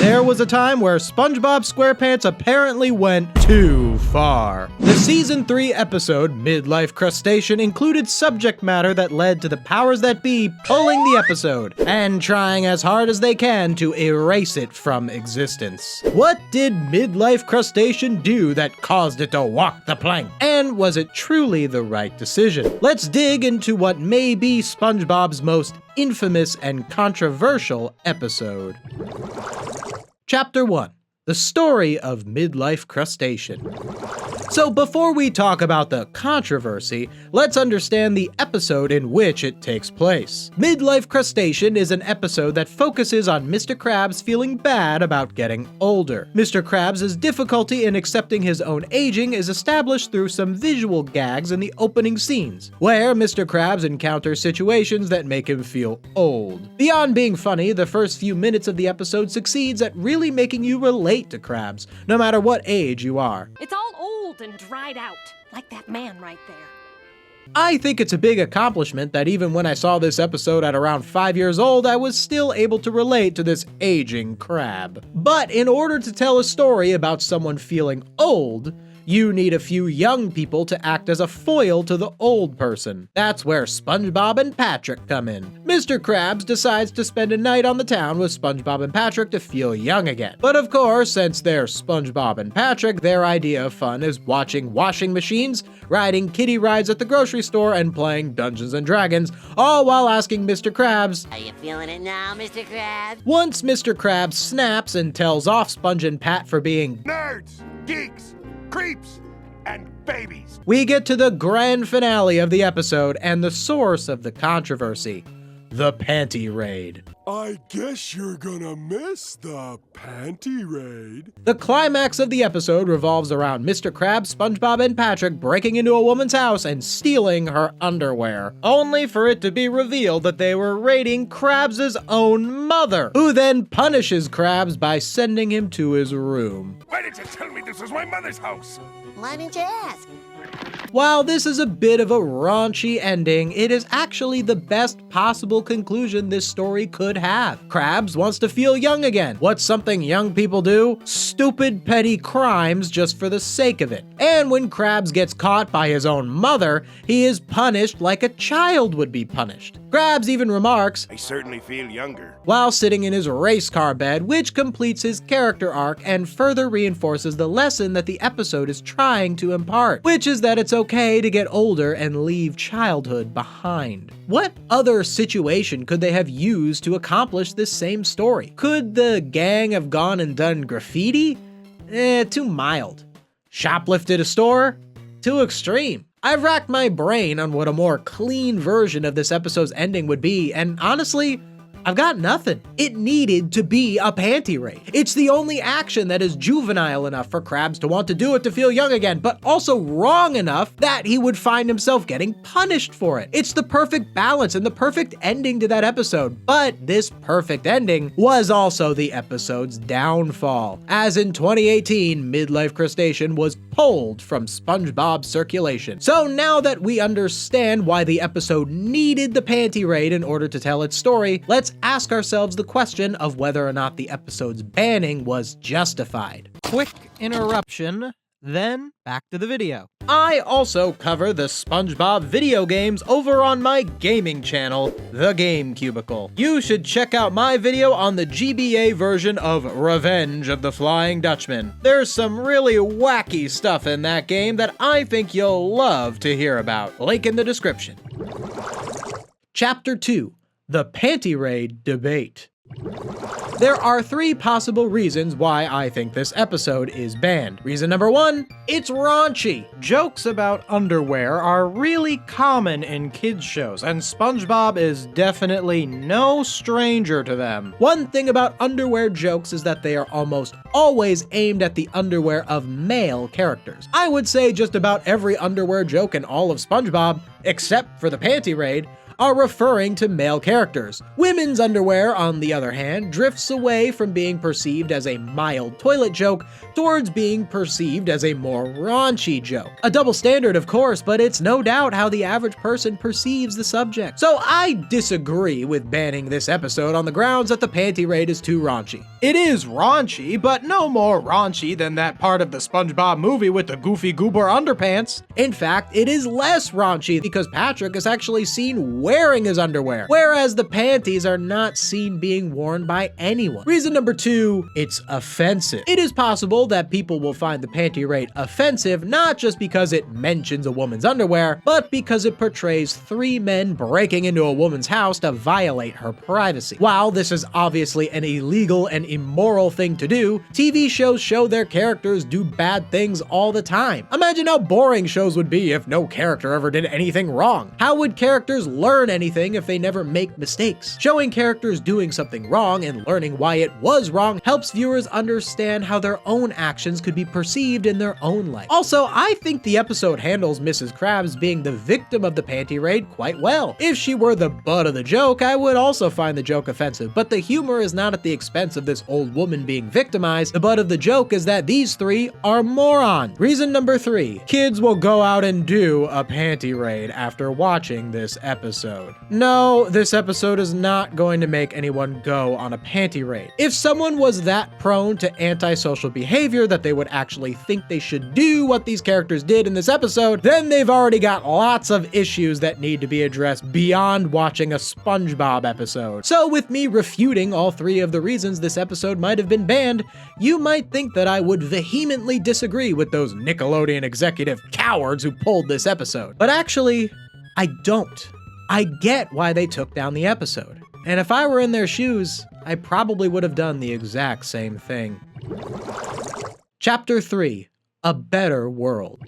There was a time where SpongeBob SquarePants apparently went too far. The Season 3 episode, Mid-Life Crustacean, included subject matter that led to the powers that be pulling the episode and trying as hard as they can to erase it from existence. What did Mid-Life Crustacean do that caused it to walk the plank? And was it truly the right decision? Let's dig into what may be SpongeBob's most infamous and controversial episode. Chapter 1. The Story of Mid-Life Crustacean. So before we talk about the controversy, let's understand the episode in which it takes place. Mid-Life Crustacean is an episode that focuses on Mr. Krabs feeling bad about getting older. Mr. Krabs' difficulty in accepting his own aging is established through some visual gags in the opening scenes, where Mr. Krabs encounters situations that make him feel old. Beyond being funny, the first few minutes of the episode succeeds at really making you relate to Krabs, no matter what age you are. It's all old and dried out, like that man right there. I think it's a big accomplishment that even when I saw this episode at around 5 years old, I was still able to relate to this aging crab. But in order to tell a story about someone feeling old, you need a few young people to act as a foil to the old person. That's where SpongeBob and Patrick come in. Mr. Krabs decides to spend a night on the town with SpongeBob and Patrick to feel young again. But of course, since they're SpongeBob and Patrick, their idea of fun is watching washing machines, riding kiddie rides at the grocery store, and playing Dungeons & Dragons, all while asking Mr. Krabs, "Are you feeling it now, Mr. Krabs?" Once Mr. Krabs snaps and tells off Sponge and Pat for being nerds, geeks, creeps, and babies. We get to the grand finale of the episode and the source of the controversy, the Panty Raid. I guess you're gonna miss the Panty Raid. The climax of the episode revolves around Mr. Krabs, SpongeBob, and Patrick breaking into a woman's house and stealing her underwear, only for it to be revealed that they were raiding Krabs' own mother, who then punishes Krabs by sending him to his room. Why didn't you tell me this was my mother's house? Why didn't you ask? While this is a bit of a raunchy ending, it is actually the best possible conclusion this story could have. Krabs wants to feel young again. What's something young people do? Stupid petty crimes just for the sake of it. And when Krabs gets caught by his own mother, he is punished like a child would be punished. Krabs even remarks, I certainly feel younger. while sitting in his race car bed, which completes his character arc and further reinforces the lesson that the episode is trying to impart, which is that it's okay to get older and leave childhood behind. What other situation could they have used to accomplish this same story? Could the gang have gone and done graffiti? Too mild. Shoplifted a store? Too extreme. I've racked my brain on what a more clean version of this episode's ending would be, and honestly, I've got nothing. It needed to be a panty raid. It's the only action that is juvenile enough for Krabs to want to do it to feel young again, but also wrong enough that he would find himself getting punished for it. It's the perfect balance and the perfect ending to that episode, but this perfect ending was also the episode's downfall. As in 2018, Mid-Life Crustacean was pulled from SpongeBob's circulation. So now that we understand why the episode needed the panty raid in order to tell its story, let's ask ourselves the question of whether or not the episode's banning was justified. Quick interruption, then back to the video. I also cover the SpongeBob video games over on my gaming channel, The Game Cubicle. You should check out my video on the GBA version of Revenge of the Flying Dutchman. There's some really wacky stuff in that game that I think you'll love to hear about. Link in the description. Chapter 2. The Panty Raid Debate. There are 3 possible reasons why I think this episode is banned. Reason number 1, it's raunchy. Jokes about underwear are really common in kids shows, and SpongeBob is definitely no stranger to them. One thing about underwear jokes is that they are almost always aimed at the underwear of male characters. I would say just about every underwear joke in all of SpongeBob, except for the Panty Raid, are referring to male characters. Women's underwear, on the other hand, drifts away from being perceived as a mild toilet joke towards being perceived as a more raunchy joke. A double standard, of course, but it's no doubt how the average person perceives the subject. So I disagree with banning this episode on the grounds that the Panty Raid is too raunchy. It is raunchy, but no more raunchy than that part of the SpongeBob movie with the goofy goober underpants. In fact, it is less raunchy because Patrick is actually seen wearing his underwear, whereas the panties are not seen being worn by anyone. Reason number 2, it's offensive. It is possible that people will find the panty raid offensive not just because it mentions a woman's underwear, but because it portrays 3 men breaking into a woman's house to violate her privacy. While this is obviously an illegal and immoral thing to do, TV shows show their characters do bad things all the time. Imagine how boring shows would be if no character ever did anything wrong. How would characters learn anything if they never make mistakes? Showing characters doing something wrong and learning why it was wrong helps viewers understand how their own actions could be perceived in their own life. Also, I think the episode handles Mrs. Krabs being the victim of the panty raid quite well. If she were the butt of the joke, I would also find the joke offensive, but the humor is not at the expense of this old woman being victimized. The butt of the joke is that these 3 are morons. Reason number 3, kids will go out and do a panty raid after watching this episode. No, this episode is not going to make anyone go on a panty raid. If someone was that prone to antisocial behavior that they would actually think they should do what these characters did in this episode, then they've already got lots of issues that need to be addressed beyond watching a SpongeBob episode. So with me refuting all 3 of the reasons this episode might have been banned, you might think that I would vehemently disagree with those Nickelodeon executive cowards who pulled this episode. But actually, I don't. I get why they took down the episode. And if I were in their shoes, I probably would have done the exact same thing. Chapter 3, A Better World.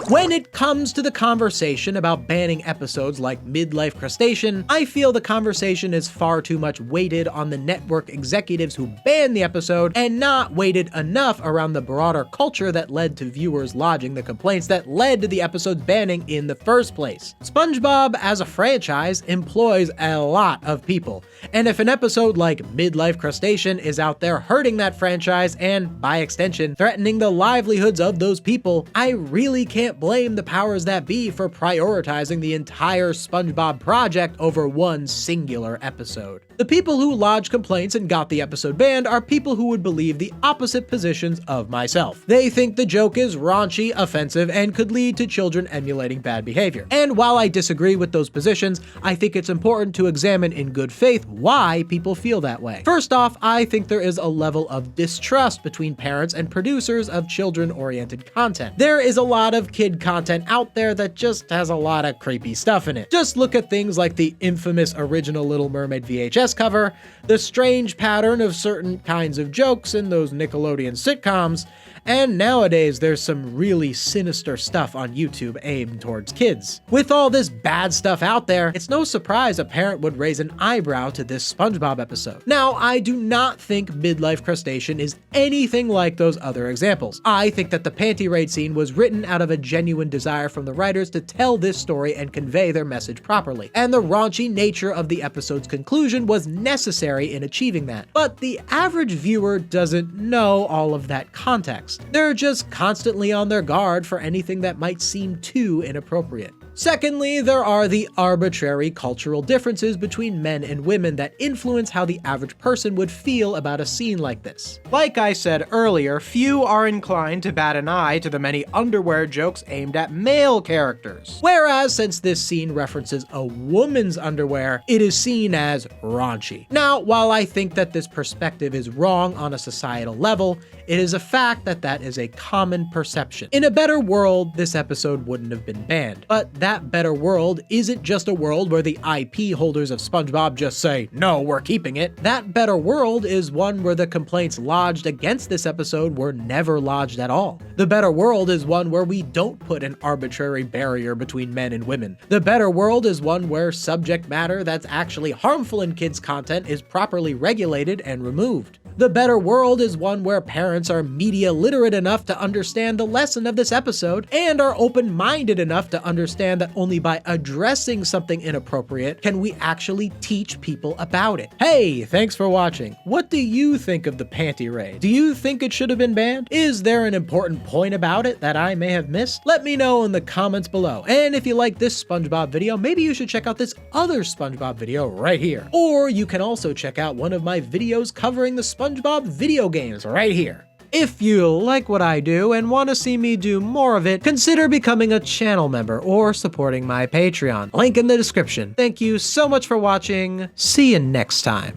When it comes to the conversation about banning episodes like Mid-Life Crustacean, I feel the conversation is far too much weighted on the network executives who banned the episode and not weighted enough around the broader culture that led to viewers lodging the complaints that led to the episode's banning in the first place. SpongeBob as a franchise employs a lot of people, and if an episode like Mid-Life Crustacean is out there hurting that franchise and, by extension, threatening the livelihoods of those people, I really can't blame the powers that be for prioritizing the entire SpongeBob project over one singular episode. The people who lodged complaints and got the episode banned are people who would believe the opposite positions of myself. They think the joke is raunchy, offensive, and could lead to children emulating bad behavior. And while I disagree with those positions, I think it's important to examine in good faith why people feel that way. First off, I think there is a level of distrust between parents and producers of children-oriented content. There is a lot of kid content out there that just has a lot of creepy stuff in it. Just look at things like the infamous original Little Mermaid VHS cover, the strange pattern of certain kinds of jokes in those Nickelodeon sitcoms, and nowadays there's some really sinister stuff on YouTube aimed towards kids. With all this bad stuff out there, it's no surprise a parent would raise an eyebrow to this SpongeBob episode. Now, I do not think Mid-Life Crustacean is anything like those other examples. I think that the panty raid scene was written out of a genuine desire from the writers to tell this story and convey their message properly, and the raunchy nature of the episode's conclusion was necessary in achieving that. But the average viewer doesn't know all of that context. They're just constantly on their guard for anything that might seem too inappropriate. Secondly, there are the arbitrary cultural differences between men and women that influence how the average person would feel about a scene like this. Like I said earlier, few are inclined to bat an eye to the many underwear jokes aimed at male characters. Whereas, since this scene references a woman's underwear, it is seen as raunchy. Now, while I think that this perspective is wrong on a societal level, it is a fact that that is a common perception. In a better world, this episode wouldn't have been banned. But that better world isn't just a world where the IP holders of SpongeBob just say, "No, we're keeping it." That better world is one where the complaints lodged against this episode were never lodged at all. The better world is one where we don't put an arbitrary barrier between men and women. The better world is one where subject matter that's actually harmful in kids' content is properly regulated and removed. The better world is one where parents are media literate enough to understand the lesson of this episode and are open-minded enough to understand understand that only by addressing something inappropriate can we actually teach people about it. Hey, thanks for watching. What do you think of the panty raid? Do you think it should have been banned? Is there an important point about it that I may have missed? Let me know in the comments below. And if you like this SpongeBob video, maybe you should check out this other SpongeBob video right here. Or you can also check out one of my videos covering the SpongeBob video games right here. If you like what I do and want to see me do more of it, consider becoming a channel member or supporting my Patreon. Link in the description. Thank you so much for watching. See you next time.